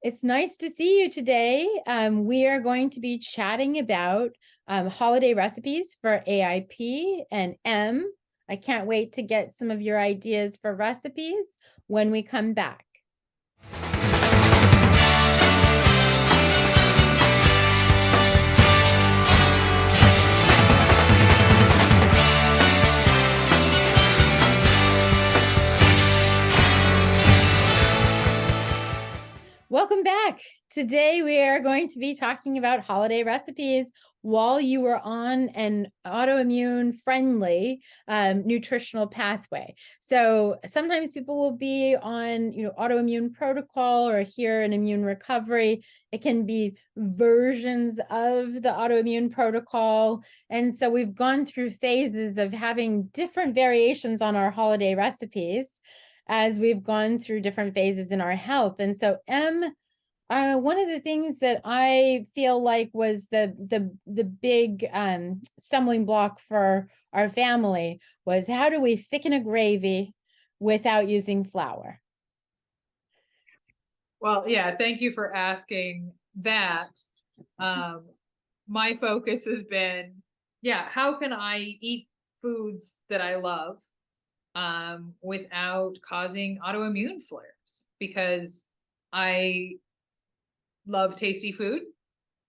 It's nice to see you today. We are going to be chatting about holiday recipes for AIP and M. I can't wait to get some of your ideas for recipes when we come back. Welcome back. Today we are going to be talking about holiday recipes while you were on an autoimmune friendly nutritional pathway. So sometimes people will be on, autoimmune protocol or here in immune recovery. It can be versions of the autoimmune protocol. And so we've gone through phases of having different variations on our holiday recipes as we've gone through different phases in our health. And so one of the things that I feel like was the big stumbling block for our family was, how do we thicken a gravy without using flour? Well, yeah, thank you for asking that. My focus has been, how can I eat foods that I love without causing autoimmune flares? Because I love tasty food.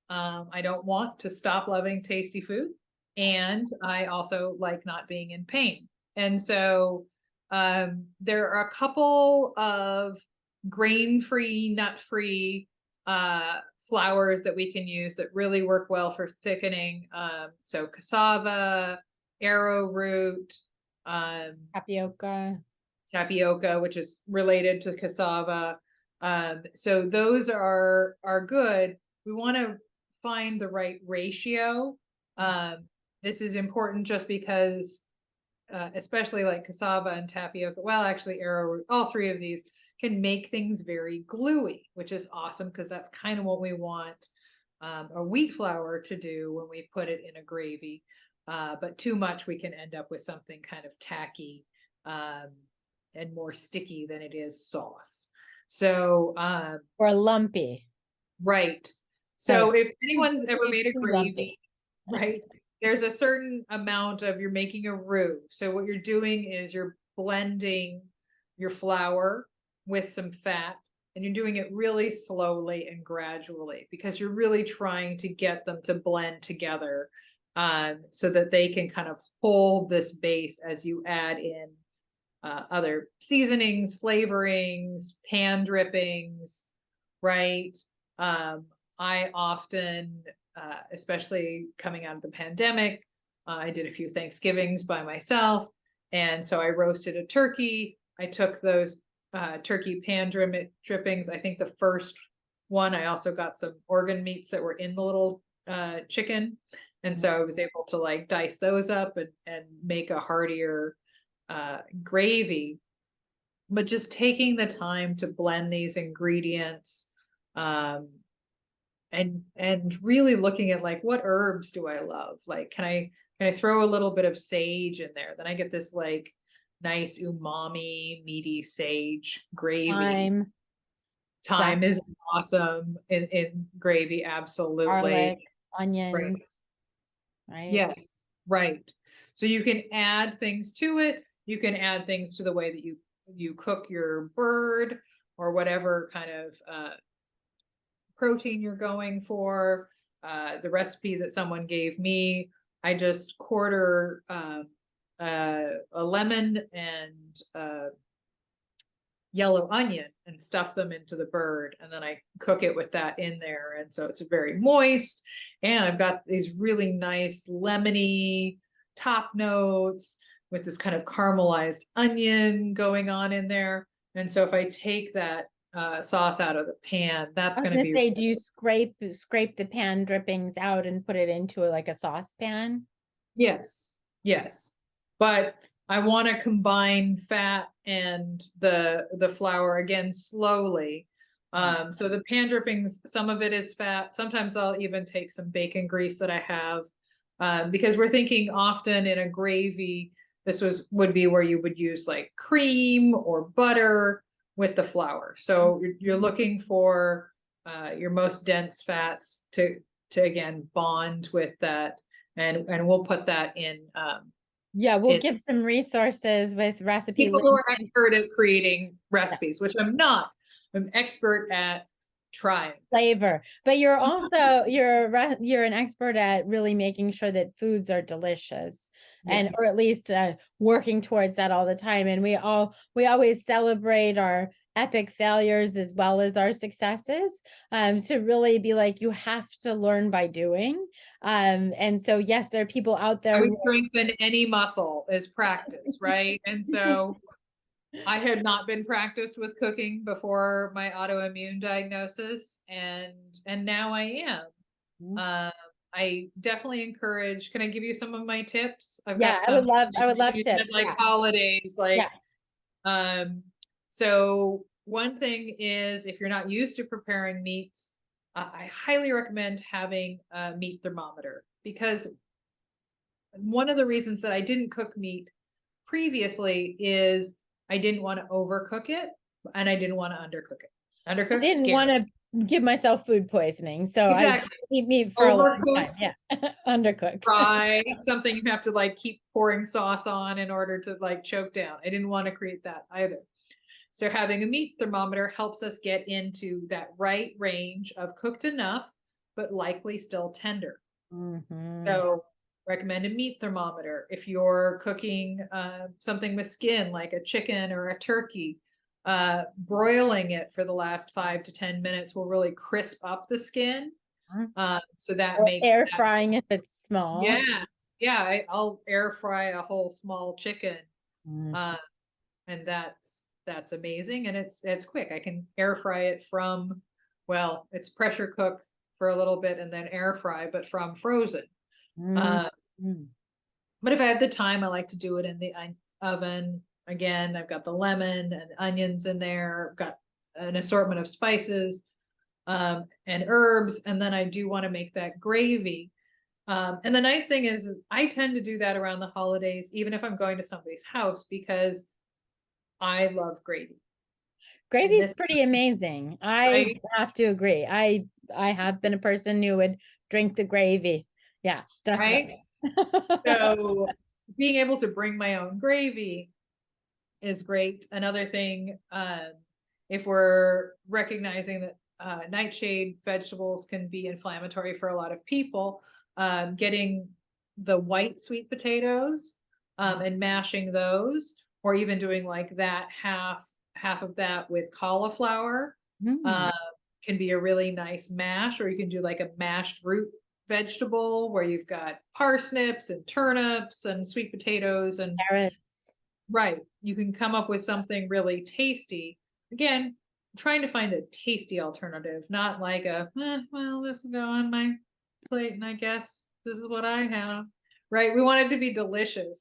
I don't want to stop loving tasty food. And I also like not being in pain. And so there are a couple of grain-free, nut-free flours that we can use that really work well for thickening. So cassava, arrowroot, tapioca, which is related to cassava. So those are good. We want to find the right ratio. This is important just because, especially like cassava and tapioca, well, actually arrowroot, all three of these can make things very gluey, which is awesome because that's kind of what we want a wheat flour to do when we put it in a gravy. But too much, we can end up with something kind of tacky and more sticky than it is sauce. So or lumpy. Right. So if anyone's ever made a gravy, right, there's a certain amount of, you're making a roux. So what you're doing is you're blending your flour with some fat, and you're doing it really slowly and gradually because you're really trying to get them to blend together so that they can kind of hold this base as you add in other seasonings, flavorings, pan drippings, right? I often, especially coming out of the pandemic, I did a few Thanksgivings by myself. And so I roasted a turkey. I took those turkey pan drippings. I think the first one, I also got some organ meats that were in the little chicken. And so I was able to like dice those up and make a heartier gravy. But just taking the time to blend these ingredients and really looking at like, what herbs do I love? Like, can I throw a little bit of sage in there? Then I get this like nice umami, meaty sage gravy. Thyme is awesome in gravy, absolutely. Garlic, onions, right? Yes, right. So you can add things to it. You can add things to the way that you cook your bird or whatever kind of protein you're going for. The recipe that someone gave me, I just quarter a lemon and yellow onion and stuff them into the bird, and then I cook it with that in there, and so it's very moist, and I've got these really nice lemony top notes with this kind of caramelized onion going on in there. And so if I take that sauce out of the pan, that's going to be. Say, do you scrape the pan drippings out and put it into like a saucepan? Yes, yes, but I want to combine fat and the flour again slowly. So the pan drippings, some of it is fat. Sometimes I'll even take some bacon grease that I have because we're thinking often in a gravy, this would be where you would use like cream or butter with the flour. So you're looking for your most dense fats to again bond with that, and we'll put that in. Yeah, we'll give some resources with recipe people who links. are expert at creating recipes, which I'm not. I'm expert at trying flavor, but you're also you're an expert at really making sure that foods are delicious, and or at Yes. least working towards that all the time. And we always celebrate our epic failures as well as our successes, to really be like, you have to learn by doing. And so yes, there are people out there I would who strengthen any muscle is practice, right? And so I had not been practiced with cooking before my autoimmune diagnosis, and now I am. Uh, I definitely encourage. Can I give you some of my tips? I've yeah, got some. I would love You said tips. like Yeah. holidays, Yeah. like so one thing is, if you're not used to preparing meats, I highly recommend having a meat thermometer, because one of the reasons that I didn't cook meat previously is I didn't want to overcook it and I didn't want to undercook it. I Undercooked, didn't want scary. to give myself food poisoning, so I Exactly. eat meat for a long Overcooked, time. Yeah. Undercooked. dry, something you have to like keep pouring sauce on in order to like choke down. I didn't want to create that either. So having a meat thermometer helps us get into that right range of cooked enough, but likely still tender. So recommend a meat thermometer. If you're cooking something with skin, like a chicken or a turkey, broiling it for the last 5 to 10 minutes will really crisp up the skin. So that Or makes air that, frying if it's small. yeah, I'll air fry a whole small chicken, Mm. and that's amazing, and it's quick. I can air fry it from, well, it's pressure cook for a little bit and then air fry, but from frozen. Mm. Uh, Mm. but if I have the time, I like to do it in the oven. Again, I've got the lemon and onions in there. I've got an assortment of spices and herbs, and then I do want to make that gravy. And the nice thing is I tend to do that around the holidays, even if I'm going to somebody's house, because I love gravy. And Gravy's this, pretty amazing. I right? have to agree. I have been a person who would drink the gravy. Yeah, Right. definitely. So being able to bring my own gravy is great. Another thing, if we're recognizing that nightshade vegetables can be inflammatory for a lot of people, getting the white sweet potatoes and mashing those, or even doing like that half of that with cauliflower, Mm. uh, can be a really nice mash. Or you can do like a mashed root vegetable where you've got parsnips and turnips and sweet potatoes and Carrots. right. You can come up with something really tasty. Again, trying to find a tasty alternative, not like well, this will go on my plate and I guess this is what I have. Right. We want it to be delicious.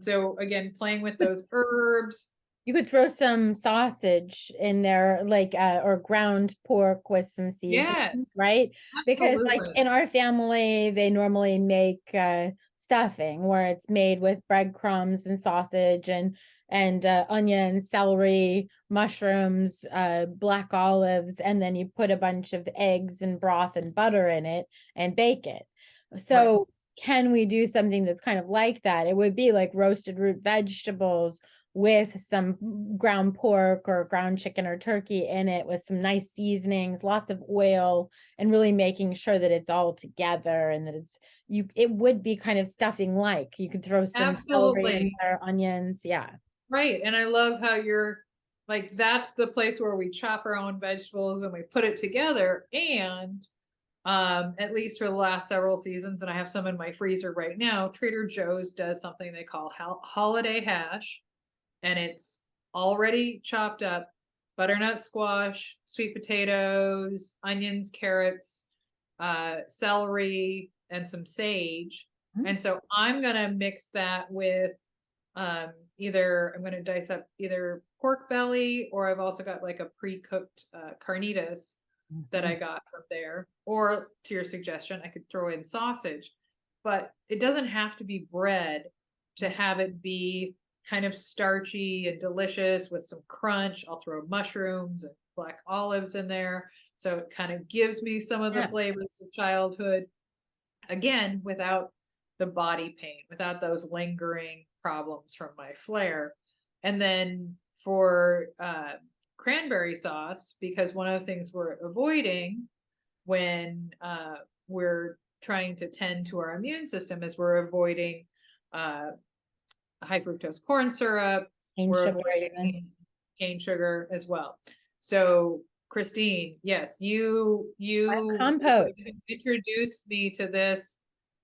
So again, playing with those herbs. You could throw some sausage in there, like or ground pork with some seasoning, Yes, right? Because like absolutely. in our family, they normally make stuffing where it's made with breadcrumbs and sausage and onions, celery, mushrooms, black olives, and then you put a bunch of eggs and broth and butter in it and bake it. Right. So can we do something that's kind of like that? It would be like roasted root vegetables with some ground pork or ground chicken or turkey in it with some nice seasonings, lots of oil, and really making sure that it's all together and that it would be kind of stuffing like. You could throw some celery in Absolutely. there, onions. Yeah. Right. And I love how you're like, that's the place where we chop our own vegetables and we put it together. And at least for the last several seasons, and I have some in my freezer right now, Trader Joe's does something they call holiday hash, and it's already chopped up butternut squash, sweet potatoes, onions, carrots, celery, and some sage. Mm. And so I'm gonna mix that with either I'm gonna dice up either pork belly, or I've also got like a pre-cooked carnitas that I got from there. Or to your suggestion, I could throw in sausage, but it doesn't have to be bread to have it be kind of starchy and delicious with some crunch. I'll throw mushrooms and black olives in there. So it kind of gives me some of the flavors of childhood. Again, without the body pain, without those lingering problems from my flare. And then for cranberry sauce, because one of the things we're avoiding when we're trying to tend to our immune system is we're avoiding high fructose corn syrup, we're avoiding cane sugar as well. So Christine, yes, you compote introduced me to this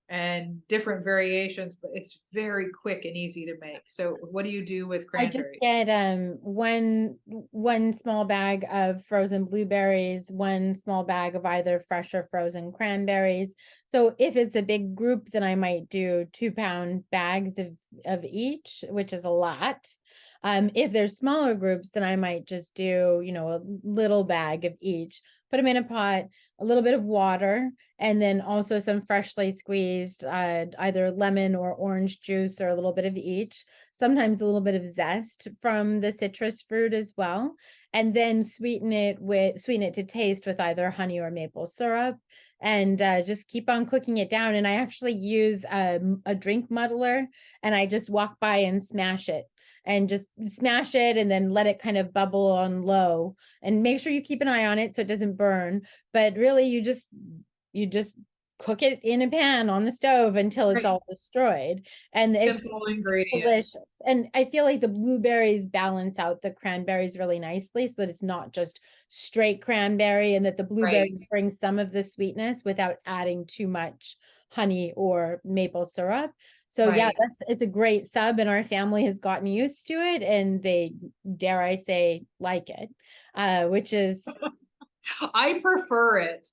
and different variations, but it's very quick and easy to make. So what do you do with cranberries? I just get one small bag of frozen blueberries, one small bag of either fresh or frozen cranberries. So if it's a big group, then I might do 2-pound bags of each, which is a lot. If there's smaller groups, then I might just do, a little bag of each, put them in a pot, a little bit of water, and then also some freshly squeezed either lemon or orange juice or a little bit of each, sometimes a little bit of zest from the citrus fruit as well, and then sweeten it to taste with either honey or maple syrup, and just keep on cooking it down. And I actually use a drink muddler, and I just walk by and smash it and then let it kind of bubble on low, and make sure you keep an eye on it so it doesn't burn. But really you just cook it in a pan on the stove until it's all destroyed. And it's simple ingredients. Delicious. And I feel like the blueberries balance out the cranberries really nicely, so that it's not just straight cranberry, and that the blueberries bring some of the sweetness without adding too much honey or maple syrup. So yeah, it's a great sub, and our family has gotten used to it, and they, dare I say, like it, which is I prefer it.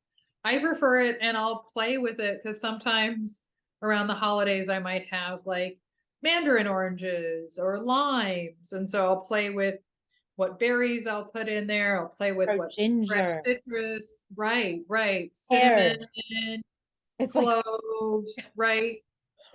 And I'll play with it because sometimes around the holidays I might have like mandarin oranges or limes, and so I'll play with what berries I'll put in there. I'll play with what fresh citrus, cinnamon, it's cloves,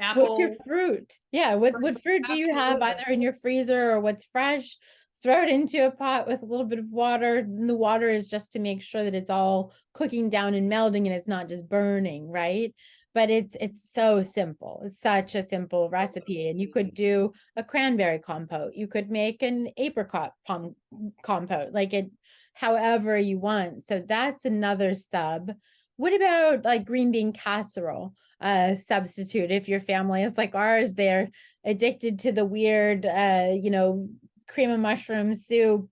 apples. What's your fruit? Yeah, what fruit do you have either in your freezer or what's fresh? Throw it into a pot with a little bit of water. And the water is just to make sure that it's all cooking down and melding, and it's not just burning, right? But it's so simple. It's such a simple recipe. And you could do a cranberry compote. You could make an apricot compote, like it however you want. So that's another sub. What about like green bean casserole? Substitute if your family is like ours, they're addicted to the weird cream of mushroom soup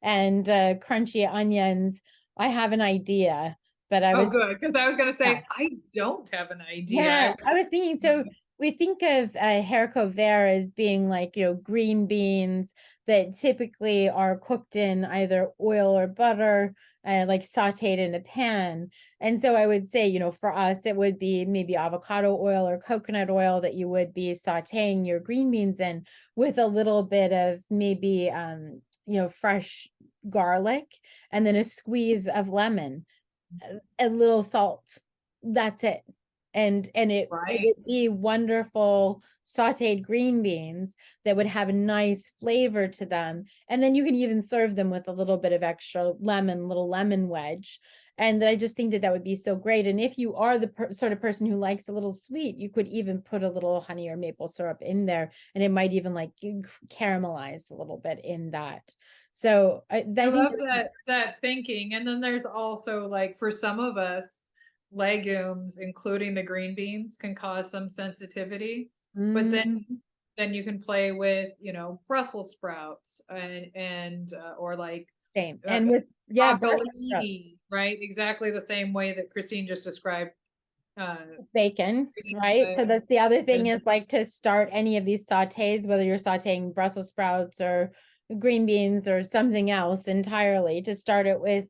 and crunchy onions. I have an idea, but I was good, because I was going to say I don't have an idea. Yeah, I was thinking, so we think of haricot vert as being like, green beans that typically are cooked in either oil or butter, like sauteed in a pan. And so I would say, for us, it would be maybe avocado oil or coconut oil that you would be sauteing your green beans in, with a little bit of maybe, fresh garlic, and then a squeeze of lemon, a little salt. That's it. And it would be wonderful sauteed green beans that would have a nice flavor to them. And then you can even serve them with a little bit of extra little lemon wedge. And I just think that would be so great. And if you are the sort of person who likes a little sweet, you could even put a little honey or maple syrup in there, and it might even like caramelize a little bit in that. So I love that thinking. And then there's also, like, for some of us, legumes, including the green beans, can cause some sensitivity. But then you can play with, Brussels sprouts and or like same. And with broccolini, right? Exactly the same way that Christine just described. Bacon, right? So that's the other thing, is like to start any of these sautés, whether you're sautéing Brussels sprouts or green beans or something else entirely, to start it with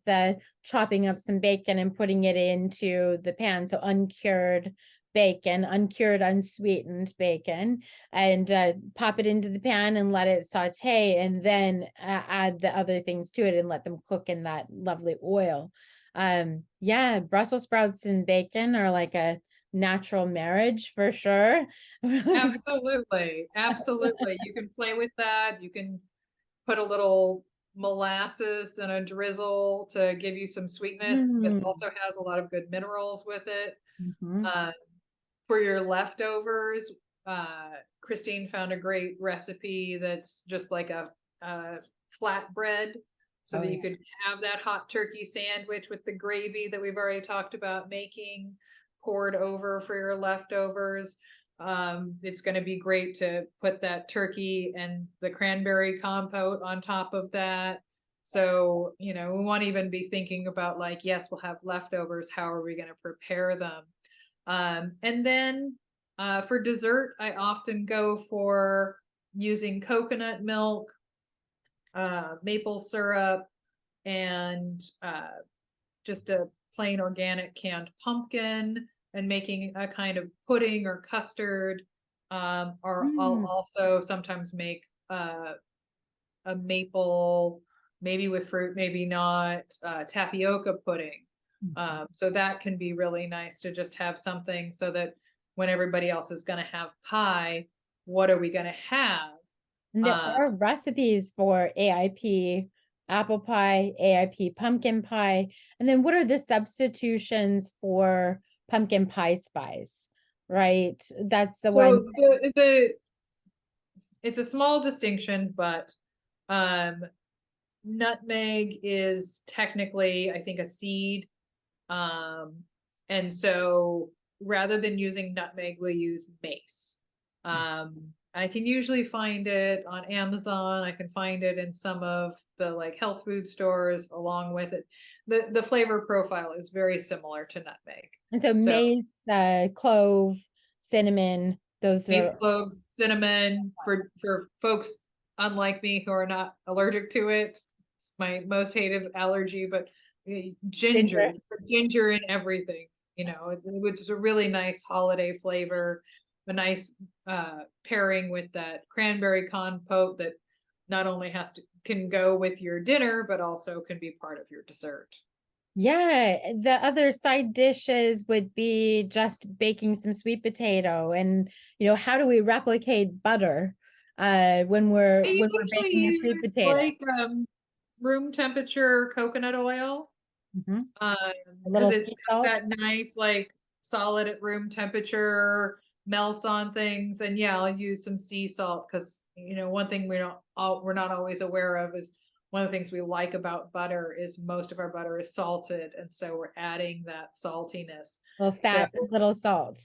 chopping up some bacon and putting it into the pan. So uncured bacon, unsweetened bacon, and pop it into the pan and let it saute, and then add the other things to it and let them cook in that lovely oil. Brussels sprouts and bacon are like a natural marriage for sure. Absolutely. You can play with that. You can put a little molasses and a drizzle to give you some sweetness. It also has a lot of good minerals with it. Uh, for your leftovers, Christine found a great recipe that's just like a flatbread, so that you could have that hot turkey sandwich with the gravy that we've already talked about making poured over for your leftovers. It's going to be great to put that turkey and the cranberry compote on top of that. So, we won't even be thinking about like, yes, we'll have leftovers. How are we going to prepare them? And then for dessert, I often go for using coconut milk, maple syrup, and just a plain organic canned pumpkin, and making a kind of pudding or custard. Or I'll also sometimes make a maple, maybe with fruit, maybe not, tapioca pudding. So that can be really nice to just have something, so that when everybody else is going to have pie, what are we going to have? And there are recipes for AIP apple pie, AIP pumpkin pie. And then what are the substitutions for pumpkin pie spice? Right? That's the one. It's a small distinction, but nutmeg is technically, I think, a seed. And so rather than using nutmeg, we'll use mace. I can usually find it on Amazon. I can find it in some of the like health food stores along with it. The flavor profile is very similar to nutmeg. And so mace, clove, cinnamon, those mace, are cloves, cinnamon for folks unlike me who are not allergic to it. It's my most hated allergy, but ginger in everything, which is a really nice holiday flavor, a nice pairing with that cranberry compote that not only can go with your dinner, but also can be part of your dessert. Yeah, the other side dishes would be just baking some sweet potato, and how do we replicate butter when we're baking a sweet potato? Like room temperature coconut oil, because it's got that nice like solid at room temperature, melts on things. And yeah, I'll use some sea salt, because one thing we're not always aware of is one of the things we like about butter is most of our butter is salted, and so we're adding that saltiness. Little fat, little salt.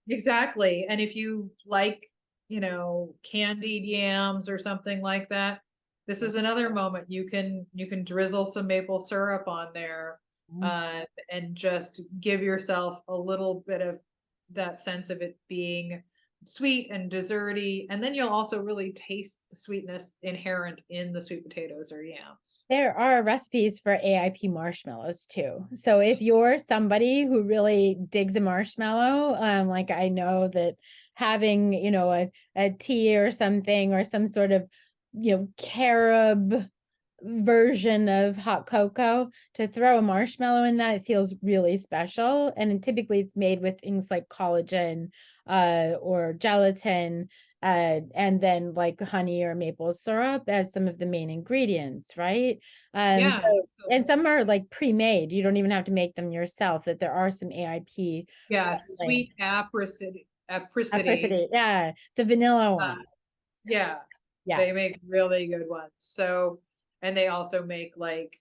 Exactly. And if you like, candied yams or something like that, this is another moment you can drizzle some maple syrup on there, and just give yourself a little bit of that sense of it being sweet and desserty. And then you'll also really taste the sweetness inherent in the sweet potatoes or yams. There are recipes for AIP marshmallows too. So if you're somebody who really digs a marshmallow, like I know that having, a tea or something, or some sort of, carob version of hot cocoa, to throw a marshmallow in that, it feels really special. And typically it's made with things like collagen or gelatin, and then like honey or maple syrup as some of the main ingredients, right? Yeah. And some are like pre-made. You don't even have to make them yourself, that there are some AIP. Yeah, sweet apricity. Yeah, the vanilla one. Yeah. They make really good ones. So, and they also make like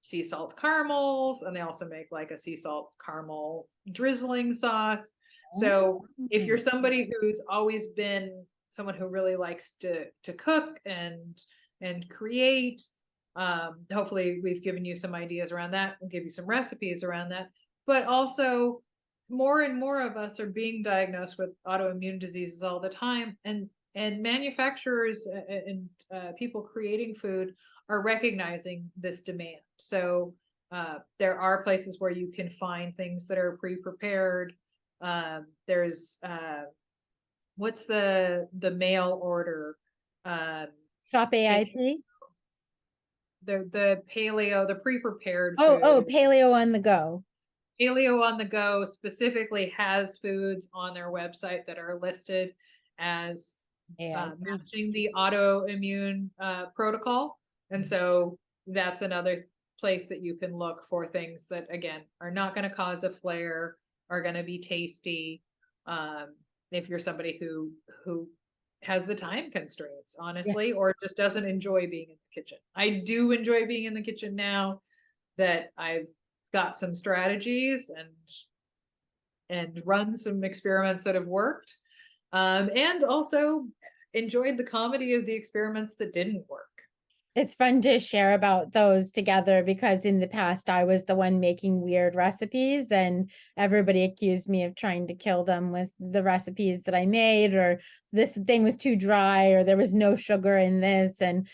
sea salt caramels, and they also make like a sea salt caramel drizzling sauce. So if you're somebody who's always been someone who really likes to cook and create, hopefully we've given you some ideas around that. We'll give you some recipes around that. But also, more and more of us are being diagnosed with autoimmune diseases all the time, and manufacturers and people creating food are recognizing this demand. So there are places where you can find things that are pre-prepared. There's what's the mail order? Shop AIP? The paleo, the pre-prepared food. Oh, Paleo on the Go. Paleo on the Go specifically has foods on their website that are listed as matching the autoimmune protocol. And so that's another place that you can look for things that, again, are not going to cause a flare, are going to be tasty. If you're somebody who has the time constraints, honestly, or just doesn't enjoy being in the kitchen. I do enjoy being in the kitchen now that I've got some strategies and run some experiments that have worked. And also enjoyed the comedy of the experiments that didn't work. It's fun to share about those together, because in the past I was the one making weird recipes and everybody accused me of trying to kill them with the recipes that I made, or this thing was too dry, or there was no sugar in this. And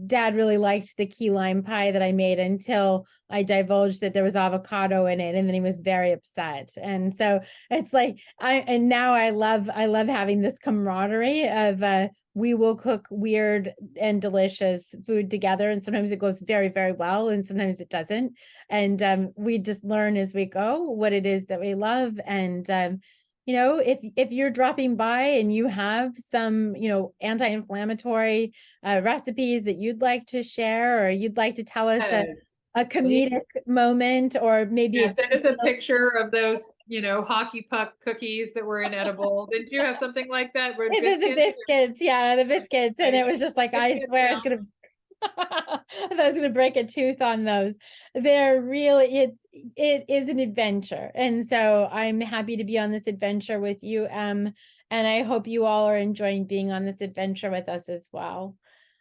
Dad really liked the key lime pie that I made until I divulged that there was avocado in it, and then he was very upset. And so it's like now I love having this camaraderie of we will cook weird and delicious food together, and sometimes it goes very, very well, and sometimes it doesn't. And we just learn as we go what it is that we love. And if you're dropping by and you have some, anti-inflammatory recipes that you'd like to share, or you'd like to tell us a comedic moment, or maybe send us a picture of those, hockey puck cookies that were inedible. Didn't you have something like that? The biscuits, the biscuits. And it was just like, I swear I was gonna I thought I was gonna break a tooth on those. They're really, it is an adventure. And so I'm happy to be on this adventure with you, Em, and I hope you all are enjoying being on this adventure with us as well.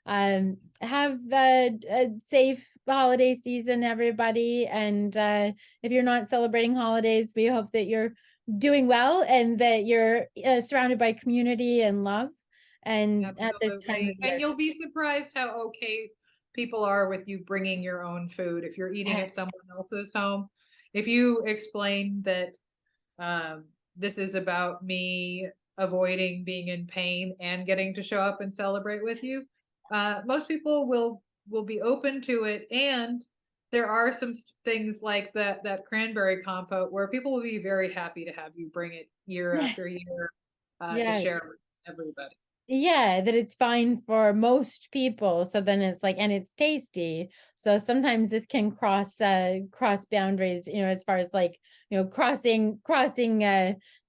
Have a safe holiday season, everybody. And if you're not celebrating holidays, we hope that you're doing well and that you're surrounded by community and love. And Absolutely. at this time of year, and you'll be surprised how okay people are with you bringing your own food if you're eating at someone else's home. If you explain that this is about me avoiding being in pain and getting to show up and celebrate with you, most people will be open to it. And there are some things like that cranberry compote where people will be very happy to have you bring it year after year to share with everybody. That it's fine for most people. So then it's like, and it's tasty. So sometimes this can cross boundaries, as far as like, crossing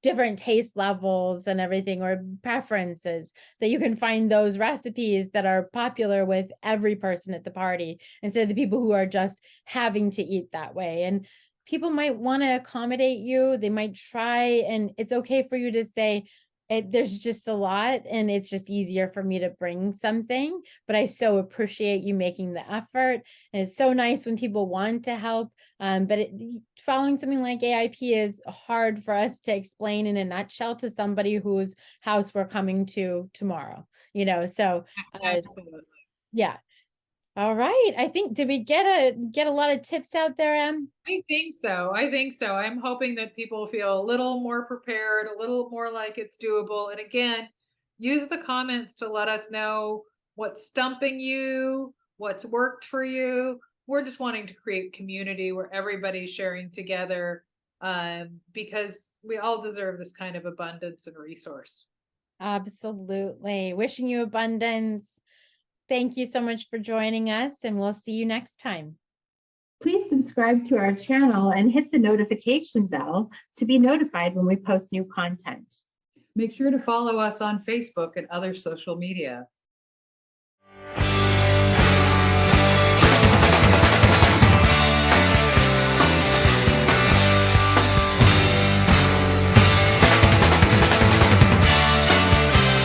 different taste levels and everything, or preferences, that you can find those recipes that are popular with every person at the party, instead of the people who are just having to eat that way. And people might want to accommodate you. They might try, and it's okay for you to say, there's just a lot, and it's just easier for me to bring something, but I so appreciate you making the effort. And it's so nice when people want to help. But following something like AIP is hard for us to explain in a nutshell to somebody whose house we're coming to tomorrow, so absolutely. Yeah. All right. I think, did we get a lot of tips out there, Em? I think so. I'm hoping that people feel a little more prepared, a little more like it's doable. And again, use the comments to let us know what's stumping you, what's worked for you. We're just wanting to create community where everybody's sharing together, because we all deserve this kind of abundance and resource. Absolutely. Wishing you abundance. Thank you so much for joining us, and we'll see you next time. Please subscribe to our channel and hit the notification bell to be notified when we post new content. Make sure to follow us on Facebook and other social media.